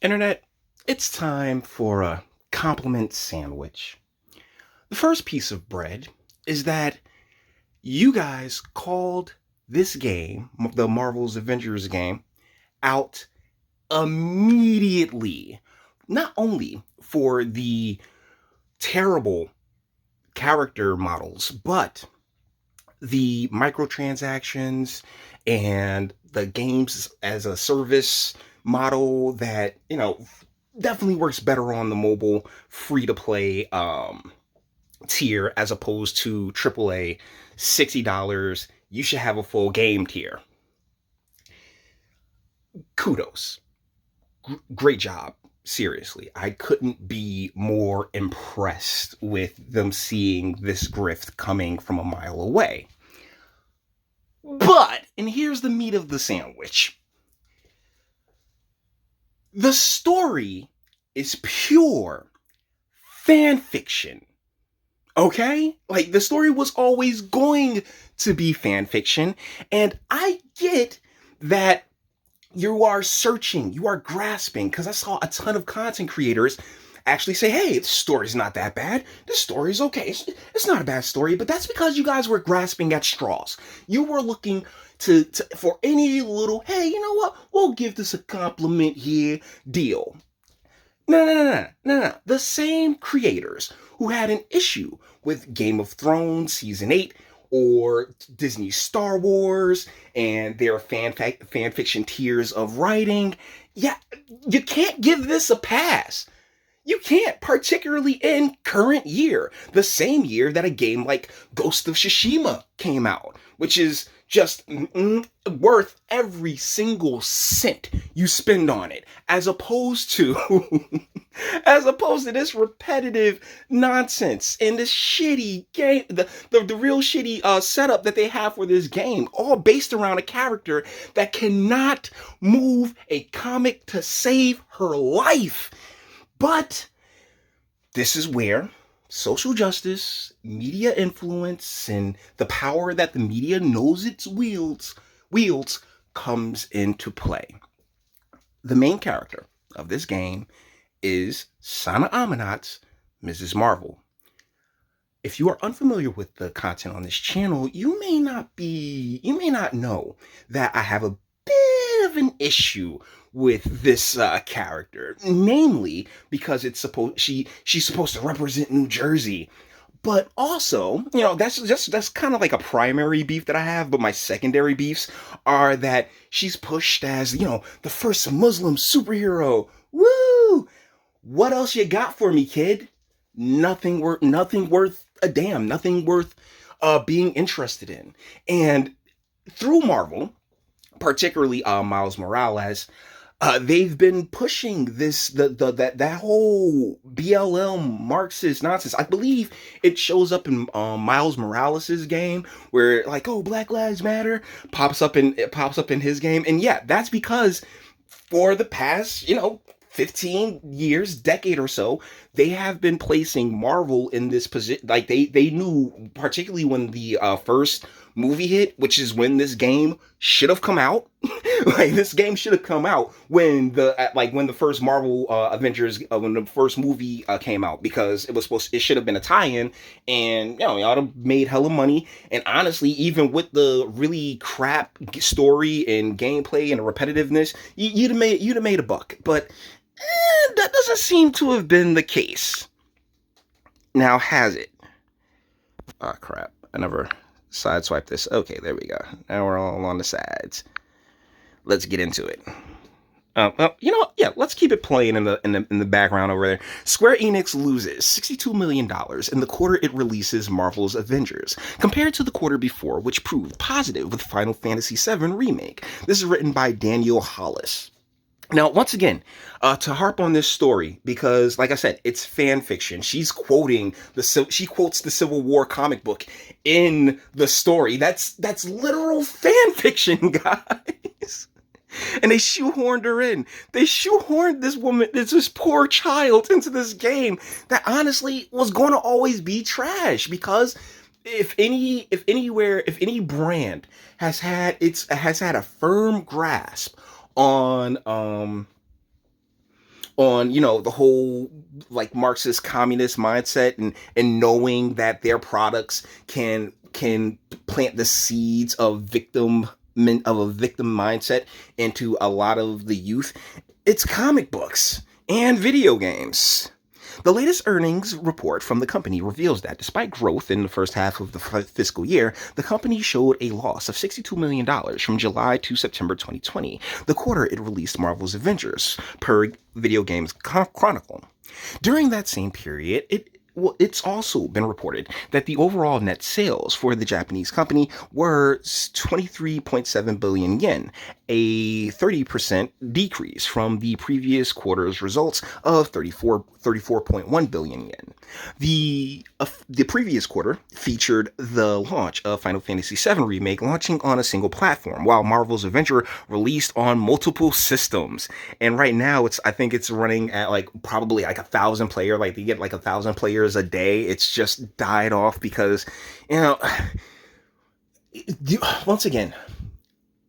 Internet, it's time for a compliment sandwich. The first piece of bread is that you guys called this game, the Marvel's Avengers game, out immediately. Not only for the terrible character models, but the microtransactions and the games as a service model that, definitely works better on the mobile free to play tier as opposed to AAA $60. You should have a full game tier. Kudos. Great job. Seriously, I couldn't be more impressed with them seeing this grift coming from a mile away. But, and here's the meat of the sandwich, the story is pure fan fiction. Okay? Like, the story was always going to be fan fiction, and I get that you are searching, you are grasping, because I saw a ton of content creators actually say, hey, the story's not that bad. The story's okay. It's not a bad story, but that's because you guys were grasping at straws. You were looking to for any little, hey, you know what? We'll give this a compliment here deal. No. The same creators who had an issue with Game of Thrones Season 8 or Disney Star Wars and their fan fiction tiers of writing, yeah, you can't give this a pass. You can't, particularly in current year, the same year that a game like Ghost of Tsushima came out, which is just worth every single cent you spend on it, as opposed to this repetitive nonsense and this shitty game, the real shitty setup that they have for this game, all based around a character that cannot move a comic to save her life. But this is where social justice, media influence, and the power that the media knows it wields comes into play. The main character of this game is Sana Amanat's Mrs. Marvel. If you are unfamiliar with the content on this channel, you may not know that I have a bit of an issue with this character, namely because she's supposed to represent New Jersey, but also, that's kind of like a primary beef that I have. But my secondary beefs are that she's pushed as the first Muslim superhero. Woo! What else you got for me, kid? Nothing worth a damn. Nothing worth being interested in. And through Marvel, particularly Miles Morales, they've been pushing that whole BLM Marxist nonsense. I believe it shows up in Miles Morales's game, where like, oh, Black Lives Matter pops up in his game, and yeah, that's because for the past 15 years, decade or so, they have been placing Marvel in this position. Like they knew, particularly when the first movie hit, which is when this game should have come out. Like, this game should have come out when the first Marvel Avengers, when the first movie came out, because it should have been a tie-in, and y'all have made hella money. And honestly, even with the really crap story and gameplay and the repetitiveness, you'd have made a buck. But that doesn't seem to have been the case. Now, has it? Oh crap! I never sideswipe this. Okay, there we go. Now we're all on the sides. Let's get into it. Let's keep it playing in the background over there. Square Enix loses $62 million in the quarter it releases Marvel's Avengers, compared to the quarter before, which proved positive with Final Fantasy VII Remake. This is written by Daniel Hollis. Now, once again, to harp on this story, because, like I said, it's fan fiction. She quotes the Civil War comic book in the story. That's literal fan fiction, guys. And they shoehorned her in. They shoehorned this poor child into this game that honestly was going to always be trash, because if any brand has had a firm grasp on on, the whole like Marxist communist mindset, and knowing that their products can plant the seeds of a victim mindset into a lot of the youth. It's comic books and video games. The latest earnings report from the company reveals that despite growth in the first half of the fiscal year, the company showed a loss of $62 million from July to September 2020, the quarter it released Marvel's Avengers, per Video Games Chronicle. During that same period, it's also been reported that the overall net sales for the Japanese company were 23.7 billion yen, a 30% decrease from the previous quarter's results of 34.1 billion yen. The previous quarter featured the launch of Final Fantasy VII Remake launching on a single platform, while Marvel's Avenger released on multiple systems. And right now, I think it's running at probably 1,000 player. Like they get 1,000 players a day. It's just died off because, once again,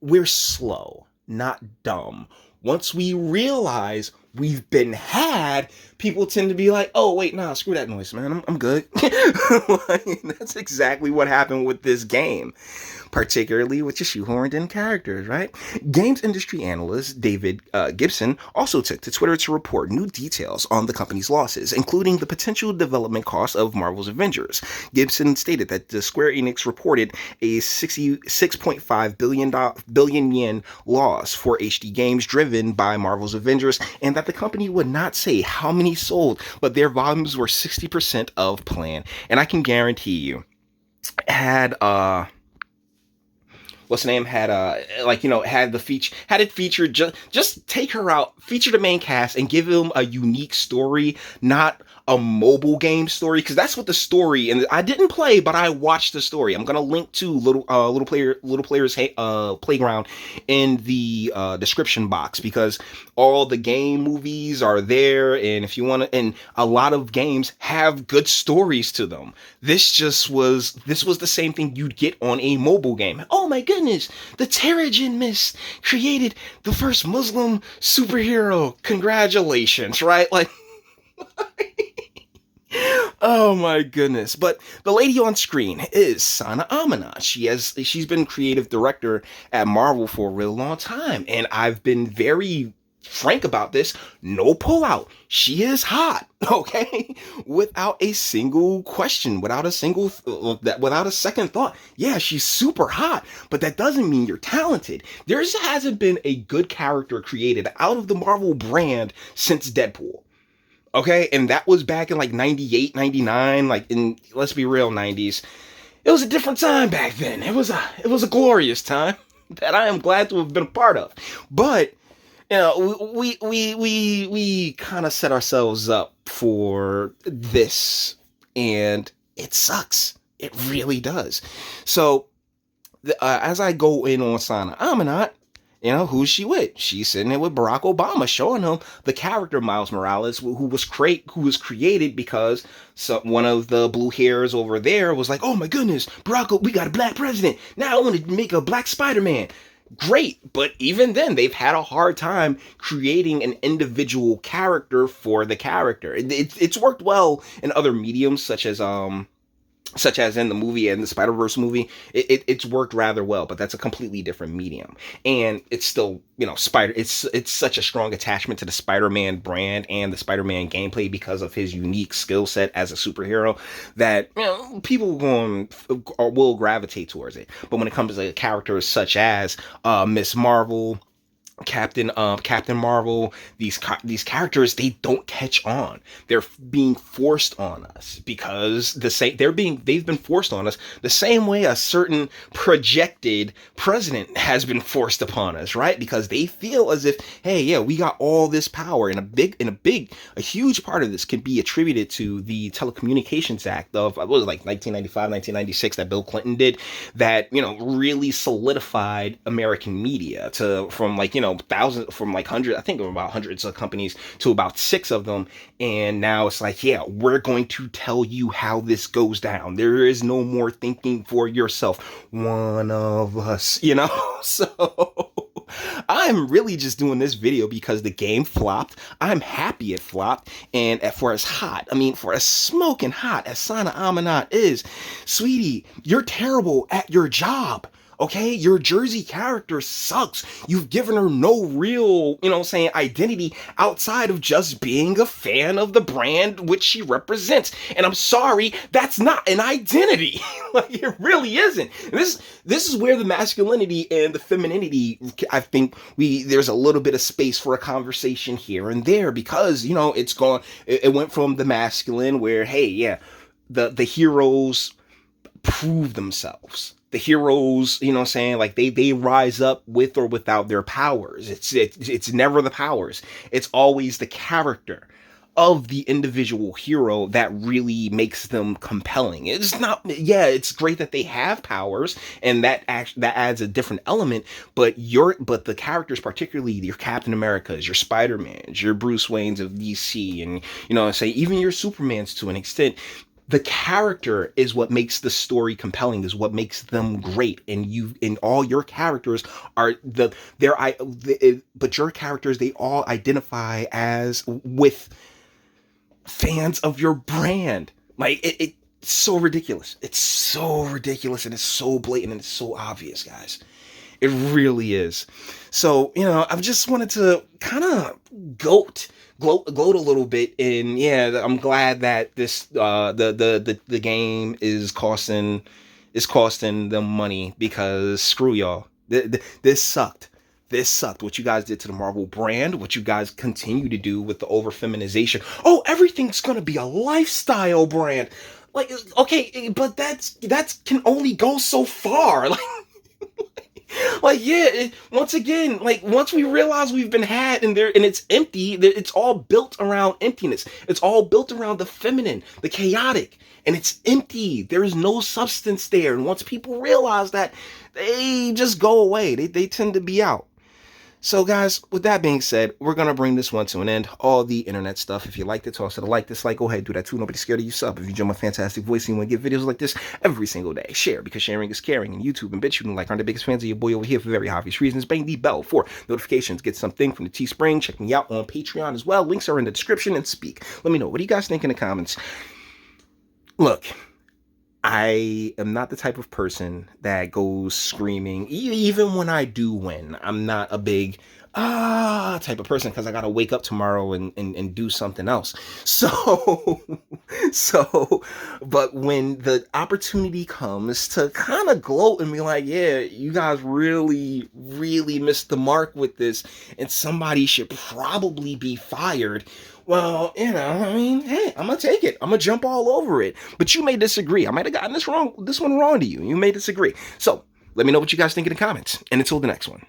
we're slow, not dumb. Once we realize we've been had, people tend to be like, oh, wait, nah, screw that noise, man. I'm good. That's exactly what happened with this game, particularly with your shoehorned in characters, right? Games industry analyst David Gibson also took to Twitter to report new details on the company's losses, including the potential development costs of Marvel's Avengers. Gibson stated that the Square Enix reported a 66.5 billion yen loss for HD games driven by Marvel's Avengers, and that the company would not say how many sold, but their volumes were 60% of plan. And I can guarantee you, had what's the name had had it featured, just take her out, feature the main cast, and give them a unique story, not a mobile game story, because that's what the story, and I didn't play, but I watched the story. I'm gonna link to little players playground in the description box, because all the game movies are there, and if you want to, and a lot of games have good stories to them. This was the same thing you'd get on a mobile game. Oh my goodness, the Terrigen Mist created the first Muslim superhero. Congratulations, right? Oh my goodness. But the lady on screen is Sana Amina. She's been creative director at Marvel for a real long time, and I've been very frank about this. No pullout. She is hot, okay? Without a single question, without a second thought. Yeah, she's super hot, but that doesn't mean you're talented. There hasn't been a good character created out of the Marvel brand since Deadpool. Okay, and that was back in 98, 99, let's be real, 90s. It was a different time back then. It was a glorious time that I am glad to have been a part of. But we kind of set ourselves up for this, and it sucks. It really does. So as I go in on Sana Amanat, who's she with? She's sitting there with Barack Obama, showing him the character Miles Morales, who was created because one of the blue hairs over there was like, oh my goodness, Barack, we got a black president. Now I want to make a black Spider-Man. Great, but even then, they've had a hard time creating an individual character for the character. It's worked well in other mediums, such as in the movie and the Spider-Verse movie. It's worked rather well, but that's a completely different medium. And it's still, it's such a strong attachment to the Spider-Man brand and the Spider-Man gameplay because of his unique skill set as a superhero that, people will gravitate towards it. But when it comes to characters such as Miss Marvel, Captain Marvel, these characters, they don't catch on. They're being forced on us because they've been forced on us the same way a certain projected president has been forced upon us, right? Because they feel as if, hey, yeah, we got all this power, and a huge part of this can be attributed to the Telecommunications Act of, what was it, 1995, 1996 that Bill Clinton did, that, really solidified American media from hundreds, I think about hundreds of companies to about 6 of them. And now it's we're going to tell you how this goes down. There is no more thinking for yourself. One of us, so I'm really just doing this video because the game flopped. I'm happy it flopped. And for as hot, I mean, for as smoking hot as Sana Amanat is, sweetie, you're terrible at your job. Okay, your Jersey character sucks. You've given her no real, identity outside of just being a fan of the brand which she represents. And I'm sorry, that's not an identity. Like, it really isn't. And this is where the masculinity and the femininity, I think there's a little bit of space for a conversation here and there, because it went from the masculine where, hey, yeah, the heroes prove themselves. The heroes, like they rise up with or without their powers. It's never the powers. It's always the character of the individual hero that really makes them compelling. It's not, yeah, it's great that they have powers, and that adds a different element, but the characters, particularly your Captain Americas, your Spider-Mans, your Bruce Waynes of DC, and say even your Supermans to an extent, the character is what makes the story compelling, is what makes them great. And all your characters are but your characters, they all identify as with fans of your brand. Like, it's so ridiculous. It's so ridiculous, and it's so blatant, and it's so obvious, guys. It really is. So, I've just wanted to kind of gloat a little bit, and yeah, I'm glad that this the game is costing them money, because screw y'all. This sucked. This sucked. What you guys did to the Marvel brand, what you guys continue to do with the over feminization. Oh, everything's gonna be a lifestyle brand. Like, okay, but that's can only go so far. Like, yeah, once again, like, once we realize we've been had and it's empty, it's all built around emptiness. It's all built around the feminine, the chaotic, and it's empty. There is no substance there. And once people realize that, they just go away. They tend to be out. So, guys, with that being said, we're going to bring this one to an end. All the internet stuff, if you liked it, toss it a like, dislike, go ahead, do that too. Nobody's scared of you. Sub. If you enjoy my fantastic voice and you want to get videos like this every single day, share, because sharing is caring. And YouTube and Bitchute and like aren't the biggest fans of your boy over here for very obvious reasons. Bang the bell for notifications. Get something from the Teespring. Check me out on Patreon as well. Links are in the description, and speak. Let me know. What do you guys think in the comments? Look, I am not the type of person that goes screaming, even when I do win. I'm not a big type of person, because I gotta wake up tomorrow and do something else. So but when the opportunity comes to kind of gloat and be like, yeah, you guys really, really missed the mark with this, and somebody should probably be fired, well, I mean, hey, I'm gonna take it. I'm gonna jump all over it. But you may disagree. I might have gotten this one wrong to you. You may disagree. So let me know what you guys think in the comments. And until the next one.